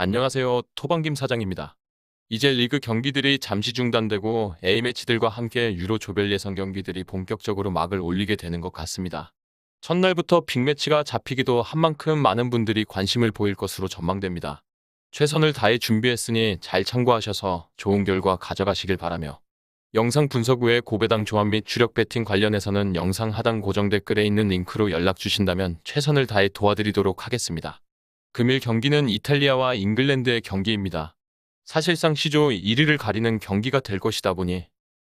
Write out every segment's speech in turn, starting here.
안녕하세요. 토방김 사장입니다. 이제 리그 경기들이 잠시 중단되고 A매치들과 함께 유로 조별 예선 경기들이 본격적으로 막을 올리게 되는 것 같습니다. 첫날부터 빅매치가 잡히기도 한 만큼 많은 분들이 관심을 보일 것으로 전망됩니다. 최선을 다해 준비했으니 잘 참고하셔서 좋은 결과 가져가시길 바라며 영상 분석 후에 고배당 조합 및 주력 배팅 관련해서는 영상 하단 고정 댓글에 있는 링크로 연락 주신다면 최선을 다해 도와드리도록 하겠습니다. 금일 경기는 이탈리아와 잉글랜드의 경기입니다. 사실상 시조 1위를 가리는 경기가 될 것이다 보니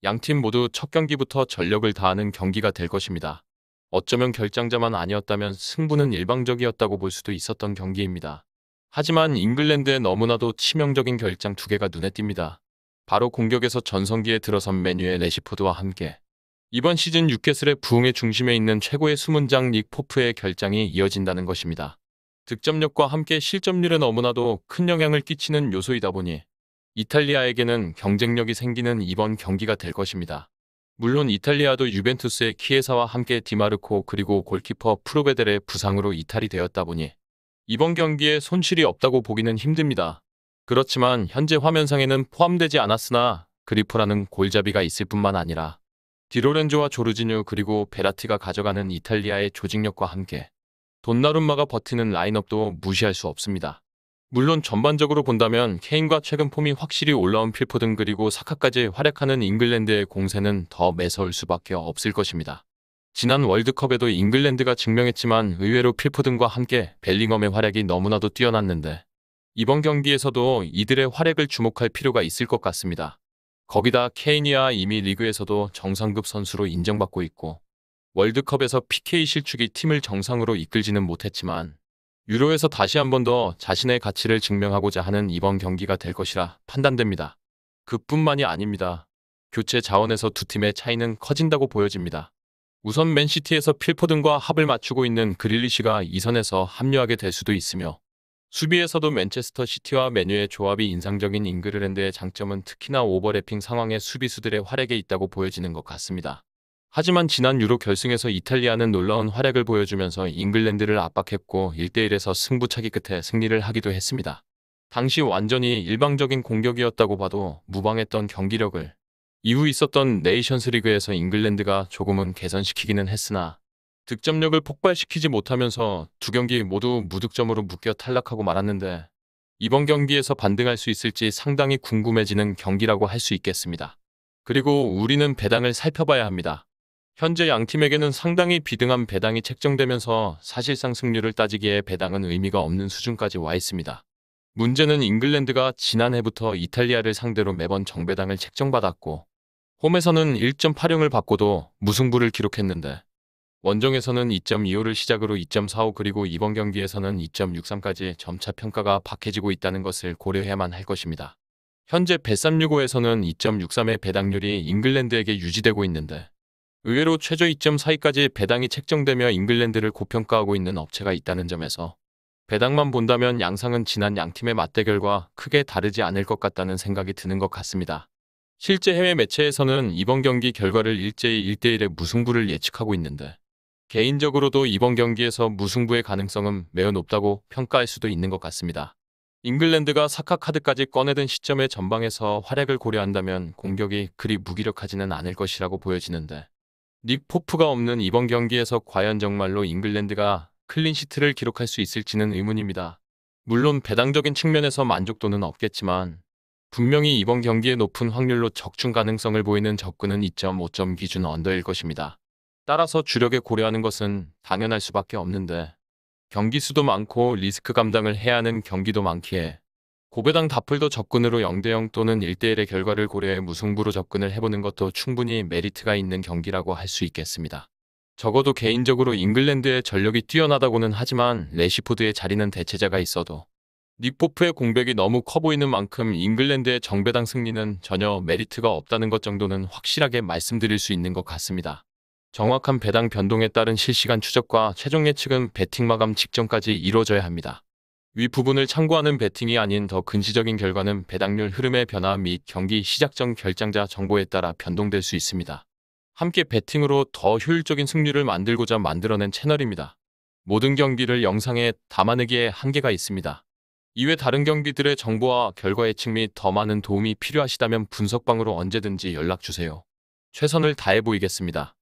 양팀 모두 첫 경기부터 전력을 다하는 경기가 될 것입니다. 어쩌면 결장자만 아니었다면 승부는 일방적이었다고 볼 수도 있었던 경기입니다. 하지만 잉글랜드의 너무나도 치명적인 결장 두 개가 눈에 띕니다. 바로 공격에서 전성기에 들어선 맨유의 레시포드와 함께 이번 시즌 뉴캐슬의 부흥의 중심에 있는 최고의 수문장 닉 포프의 결장이 이어진다는 것입니다. 득점력과 함께 실점률에 너무나도 큰 영향을 끼치는 요소이다 보니 이탈리아에게는 경쟁력이 생기는 이번 경기가 될 것입니다. 물론 이탈리아도 유벤투스의 키에사와 함께 디마르코 그리고 골키퍼 프로베델의 부상으로 이탈이 되었다 보니 이번 경기에 손실이 없다고 보기는 힘듭니다. 그렇지만 현재 화면상에는 포함되지 않았으나 그리포라는 골잡이가 있을 뿐만 아니라 디로렌조와 조르지뉴 그리고 베라티가 가져가는 이탈리아의 조직력과 함께 돈나룸마가 버티는 라인업도 무시할 수 없습니다. 물론 전반적으로 본다면 케인과 최근 폼이 확실히 올라온 필포든 그리고 사카까지 활약하는 잉글랜드의 공세는 더 매서울 수밖에 없을 것입니다. 지난 월드컵에도 잉글랜드가 증명했지만 의외로 필포든과 함께 벨링엄의 활약이 너무나도 뛰어났는데 이번 경기에서도 이들의 활약을 주목할 필요가 있을 것 같습니다. 거기다 케인이야 이미 리그에서도 정상급 선수로 인정받고 있고 월드컵에서 PK 실축이 팀을 정상으로 이끌지는 못했지만 유로에서 다시 한 번 더 자신의 가치를 증명하고자 하는 이번 경기가 될 것이라 판단됩니다. 그뿐만이 아닙니다. 교체 자원에서 두 팀의 차이는 커진다고 보여집니다. 우선 맨시티에서 필포든과 합을 맞추고 있는 그릴리시가 2선에서 합류하게 될 수도 있으며 수비에서도 맨체스터 시티와 맨유의 조합이 인상적인 잉글랜드의 장점은 특히나 오버래핑 상황의 수비수들의 활약에 있다고 보여지는 것 같습니다. 하지만 지난 유로 결승에서 이탈리아는 놀라운 활약을 보여주면서 잉글랜드를 압박했고 1대1에서 승부차기 끝에 승리를 하기도 했습니다. 당시 완전히 일방적인 공격이었다고 봐도 무방했던 경기력을 이후 있었던 네이션스 리그에서 잉글랜드가 조금은 개선시키기는 했으나 득점력을 폭발시키지 못하면서 두 경기 모두 무득점으로 묶여 탈락하고 말았는데 이번 경기에서 반등할 수 있을지 상당히 궁금해지는 경기라고 할 수 있겠습니다. 그리고 우리는 배당을 살펴봐야 합니다. 현재 양팀에게는 상당히 비등한 배당이 책정되면서 사실상 승률을 따지기에 배당은 의미가 없는 수준까지 와 있습니다. 문제는 잉글랜드가 지난해부터 이탈리아를 상대로 매번 정배당을 책정받았고 홈에서는 1.80을 받고도 무승부를 기록했는데 원정에서는 2.25를 시작으로 2.45 그리고 이번 경기에서는 2.63까지 점차 평가가 박해지고 있다는 것을 고려해야만 할 것입니다. 현재 bet365에서는 2.63의 배당률이 잉글랜드에게 유지되고 있는데 의외로 최저 2.42까지 배당이 책정되며 잉글랜드를 고평가하고 있는 업체가 있다는 점에서 배당만 본다면 양상은 지난 양팀의 맞대결과 크게 다르지 않을 것 같다는 생각이 드는 것 같습니다. 실제 해외 매체에서는 이번 경기 결과를 일제히 1대1의 무승부를 예측하고 있는데 개인적으로도 이번 경기에서 무승부의 가능성은 매우 높다고 평가할 수도 있는 것 같습니다. 잉글랜드가 사카 카드까지 꺼내든 시점의 전방에서 활약을 고려한다면 공격이 그리 무기력하지는 않을 것이라고 보여지는데 닉 포프가 없는 이번 경기에서 과연 정말로 잉글랜드가 클린시트를 기록할 수 있을지는 의문입니다. 물론 배당적인 측면에서 만족도는 없겠지만 분명히 이번 경기에 높은 확률로 적중 가능성을 보이는 접근은 2.5점 기준 언더일 것입니다. 따라서 주력에 고려하는 것은 당연할 수밖에 없는데 경기 수도 많고 리스크 감당을 해야 하는 경기도 많기에 고배당 다플더 접근으로 0대0 또는 1대1의 결과를 고려해 무승부로 접근을 해보는 것도 충분히 메리트가 있는 경기라고 할 수 있겠습니다. 적어도 개인적으로 잉글랜드의 전력이 뛰어나다고는 하지만 레시포드의 자리는 대체자가 있어도 닉 포프의 공백이 너무 커 보이는 만큼 잉글랜드의 정배당 승리는 전혀 메리트가 없다는 것 정도는 확실하게 말씀드릴 수 있는 것 같습니다. 정확한 배당 변동에 따른 실시간 추적과 최종 예측은 배팅 마감 직전까지 이루어져야 합니다. 위 부분을 참고하는 배팅이 아닌 더 근시적인 결과는 배당률 흐름의 변화 및 경기 시작 전 결장자 정보에 따라 변동될 수 있습니다. 함께 배팅으로 더 효율적인 승률을 만들고자 만들어낸 채널입니다. 모든 경기를 영상에 담아내기에 한계가 있습니다. 이외 다른 경기들의 정보와 결과 예측 및 더 많은 도움이 필요하시다면 분석방으로 언제든지 연락 주세요. 최선을 다해 보이겠습니다.